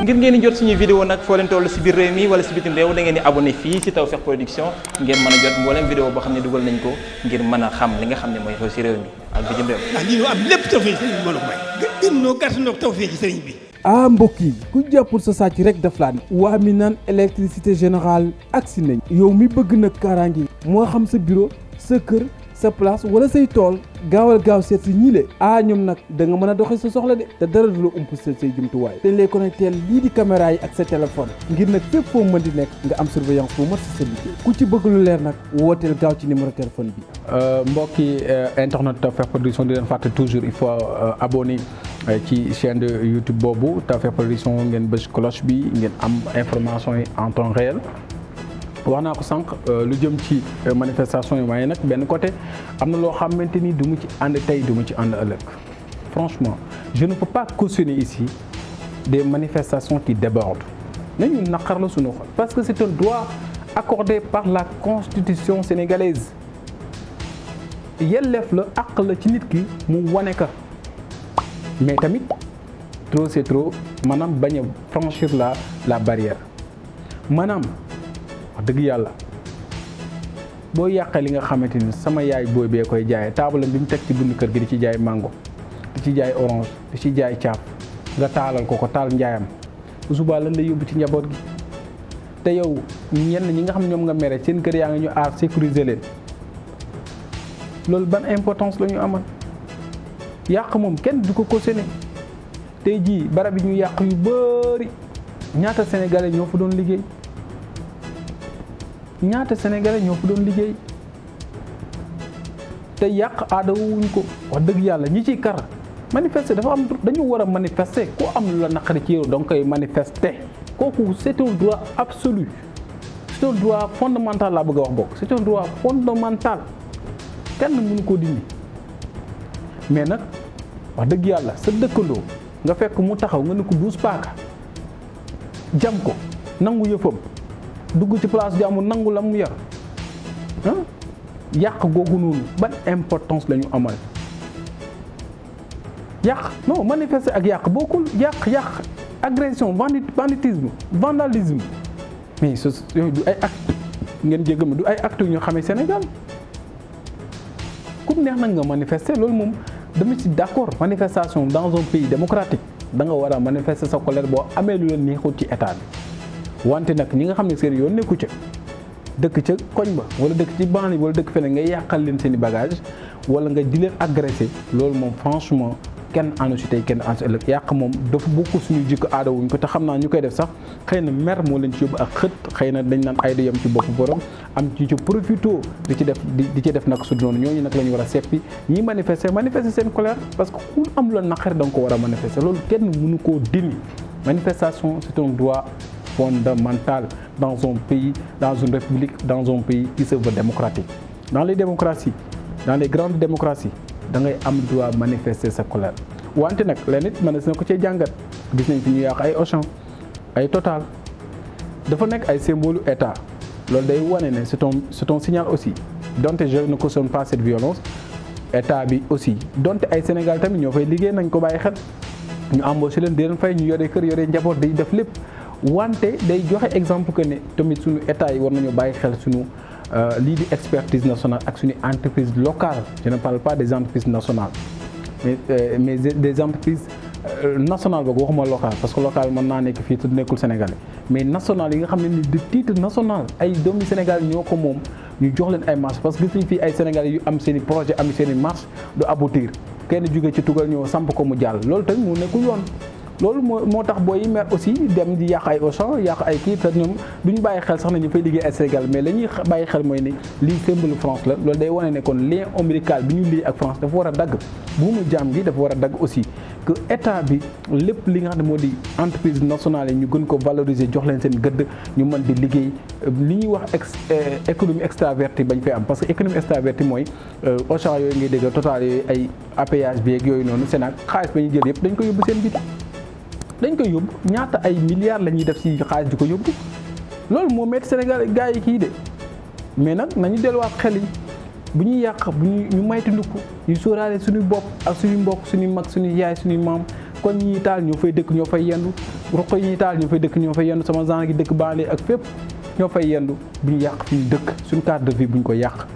ngir ngeen di jot suñuy vidéo nag foo leen toll si biir réew mi wala si bitim réew da ngeen di abonné fii si Tawfekh Production ngeen mën a jot mboolem vidéo boo xam ne dugal nañ ko ngir mën a xam li nga xam ne mooy xew si réew mi ak bitim réew. ndax lii ñu am lépp Tawfekh sëriñ bi mën a may. gën noo gàtt noo Tawfekh sëriñ bi. ah mbokk yi ku jàppul sa sàcc rek daf laa ne waa mi naan électricité générale agsi nañ yow mi bëgg nag kaaraange moo xam sa bureau sa kër sa place wala say tool gaawal gaaw seet si ñii le ñoom nag da nga mën a doxee sa soxla de te dara du la ump sa say jumtuwaay te ñu lay connecté lii di caméra yi ak sa téléphone ngir nag fépp foo mën di nekk nga am surveillance bu mat si sa liggéey ku ci bëgg lu leer nag wooteel gaaw ci numéro téléphone bi. mbokki internet Tawfekh Production di leen fàtte toujours il faut abonner ci chaîne de YouTube boobu Tawfekh Production ngeen bës cloche bi ngeen am information yi en temps réel. wax naa ko sànq lu jëm ci manifestation yi waaye nag benn côté am na loo xamante ni du mu ci ànd tey du mu ci ànd ëllëg franchement je ne peux pas cautionner ici des manifestations qui débordent nañu naqar la suñu xol parce que c'est un droit accordé par la constitution sénégalaise yelleef la àq la ci nit ki mu wane ka mais tamit trop c'est trop maanaam bañ a franchir la barrière maanaam wax dëgg yàlla boo yàqee li nga xamante ni sama yaay booy bee koy jaayee taabalam bi mu teg ci buntu kër gi di ci jaay mango di ci jaay orange di ci jaay caaf nga taalal ko taal njaayam bu subaa lan la yóbbu ci njaboot gi te yow ñenn ñi nga xam ñoom nga mere seen kër yaa ngi ñu aar sécuriser leen loolu ban importance la ñu amal yàq moom kenn du ko cautionné tey jii barab yi ñu yàq yu bëri ñaata sénégalais ñoo fa doon liggéey. ñaata sénégalais ñoo fa doon liggéey te yàq aada wuñ ko wax dëgg yàlla ñi ciy kar manifester dafa am dañu war a manifester ku am lu la naqari ci yow da nga koy manifester kooku c'est un droit absolu c'est un droit fondamental laa bëgg a wax bokk c'est un droit fondamental kenn mënu koo dindi mais nag wax dëgg yàlla sa dëkkandoo nga fekk mu taxaw nga ne ko duus paaka jam ko nangu yëfam dugg ci place jàmm nangu la mu yar yàq googu noonu ban importance la ñu amal yàq non manifester ak yàq bokkul yàq agression banditisme vandalisme mais yooyu du ay acte ngeen jéggal ma du ay acte yu ñu xamee Sénégal comme neex nag nga manifester loolu moom dama ci d'accord manifestation dans un pays démocratique da nga war a manifester sa colère boo amee lu la neexul ci état bi wante nag ñi nga xam ne seen yoon nekku ca dëkk ca koñ ba wala dëkk ci banlieue wala dëkk feneen nga yàqal leen seen i bagage wala nga di leen agressé loolu moom franchement kenn àndu si tey kenn àndu si ëllëg yàq moom dafa bokk suñu jikko aada wuñ ko te xam naa ñu koy def sax xëy na mer moo leen ci yóbbu ak xët xëy na dañ naan ay da yem ci bopp borom am ci profito di ci def nag su noonu ñooñu nag la ñu war a seppi ñi manifester seen colère parce que ku am la naqari da nga ko war a manifester loolu kenn mënu koo dindi manifestation c'est un droit fondamental dans un pays, dans une république, dans un pays qui se veut démocratique. Dans les démocraties, dans les grandes démocraties, da ngay am droit manifester sa colère. wante nag lenn it mën na ko cee jàngat gis nañ fi ñu yàq ay Auchan ay Total dafa nekk ay symbole état loolu day wane ne c'est un signal aussi donte je ne cautionne pas cette violence état bi aussi donte ay Sénégal tamit ñoo fay liggéey nañ ko bàyyi xel ñu embauché leen di leen fay ñu yore kër yore njaboot day def lépp. wante day joxe exemple que ne tamit suñu état yi war nañu bàyyi xel suñu lii di expertise nationale ak suñu entreprise locale je ne parle pas des entreprises nationales mais des entreprises nationales boog waxuma local parce que local mën naa nekk fii te nekkul sénégalais mais national yi nga xam ne ni de titre national ay doomi Sénégal ñoo ko moom ñu jox leen ay marché parce que gis nañ fii ay sénégalais yu am seen i projet am seen i marché du aboutir kenn jóge ci tugal ñëw samp ko mu jàll loolu tamit mu nekkul yoon. loolu moo tax booy yi mer aussi dem di yàq ay Auchan yàq ay kii te ñoom duñu bàyyi xel sax na ñu fay liggéey ay Sénégal mais la ñuy bàyyi xel mooy ne lii symbole France la loolu day wane ne kon lien ombilical bi ñu lii ak France dafa war a dagg buumu jaam gi dafa war a dagg aussi que état bi lépp li nga xam ne moo di entreprise nationale yi ñu gën ko valoriser jox leen seen gëdd ñu mën di liggéey li ñuy wax économie extravertie bañ fay am parce que économie extravertie mooy Auchan yooyu ngay dégg Total yooyu ay APH bi ak yooyu noonu Sénat xaalis ba ñu jël yëpp dañ ko yóbbu seen biti dañ koy yóbbu ñaata ay milliards la ñuy def ci xaalis di ko yóbbu loolu moo metti Sénégal gars yi kii de mais nag nañu delluwaat xel yi bu ñuy yàq bu ñu maytandiku ñu sóoraale suñu bopp ak suñu mbokk suñu mag suñu yaay suñu maam kon ñi taal ñoo fay dëkk ñoo fay yendu ruq yi ñuy taal ñoo fay dëkk, ñoo fay yendu, sama genre gi dëkk banlieue ak fépp ñoo fay yendu. bu ñu yàq fi ñu dëkk, suñu cadre de vie bu ñu ko yàq.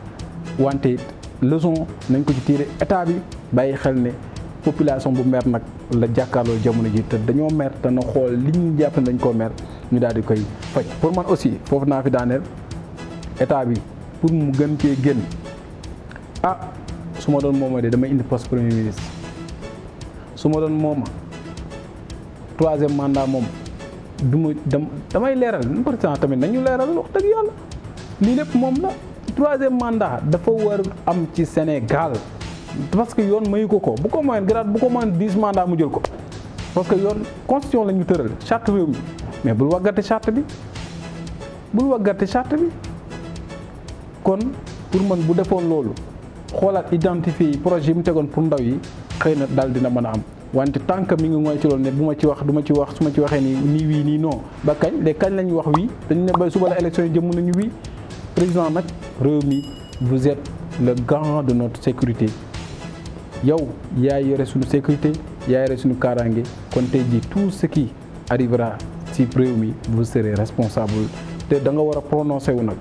wante leçon nañ ko ci tirer, état bi bàyyi xel ne population bu mer nag la jàkkaarloo jamono ji te dañoo mer te na xool li ñu jàpp ne dañ koo mer ñu daal di koy faj. pour man aussi foofu naa fi daaneel état bi pour mu gën cee génn su ma doon mooma de damay indi poste premier ministre. su ma doon mooma 3e mandat moom damay leeral président tamit nañu leeral wax dëgg yàlla lii lépp moom la. 3e mandat dafa war am ci Sénégal parce que yoon mayu ko bu ko moyen grade bu ko moyen 10 mandats mu jël ko parce que yoon constitution la ñu tëral charte réew mi mais bul waggate charte bi kon pour man bu defoon loolu xoolaat identifier projet yi mu tegoon pour ndaw yi xëy na daal dina mën a am. wante tant que mi ngi mooy ci loolu ne bu ma ci wax du ma ci wax su ma ci waxee nii wii nii non ba kañ léegi kañ la ñuy wax wii dañu ne ba suba la élection yi jëm nañu wii. président nag réew mi vous êtes le garant de notre sécurité yow yaay yore suñu sécurité yaay yore suñu kaaraange kon tey jii tout ce qui arrivera ci réew mi vous serez responsable te da nga war a prononcé wu nag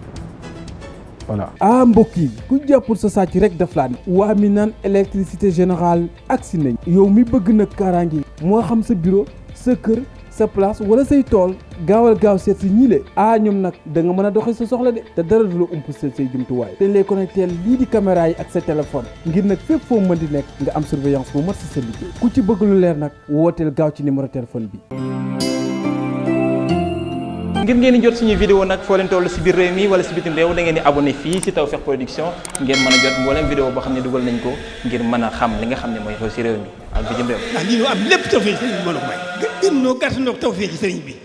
voilà. mbokk yi ku jàppul sa sàcc rek daf laa ne waa mi naan électricité générale agsi nañ. yow mi bëgg nag kaaraange moo xam sa bureau sa kër sa place wala say tool gaawal gaaw seet si ñii le ñoom nag da nga mën a doxee sa soxla de te dara du la ump say jumtuwaay dañ lay connecté lii di caméra yi ak sa téléphone ngir nag fépp foo mën di nekk nga am surveillance bu mat si sa liggéey ku ci bëgg lu leer nag wooteel gaaw ci numéro téléphone bi. ngir ngeen di jot suñuy vidéo nag foo leen toll si biir réew mi wala si bitim réew da ngeen di abonné fii si Tawfekh Production ngeen mën a jot mboolem vidéo boo xam ne dugal nañ ko ngir mën a xam li nga xam ne mooy xew si réew mi ak bitim réew. ndax lii ñu am lépp tawfeex sëriñ bi mën a may. gën noo gàtt noo tawfeex sëriñ bi.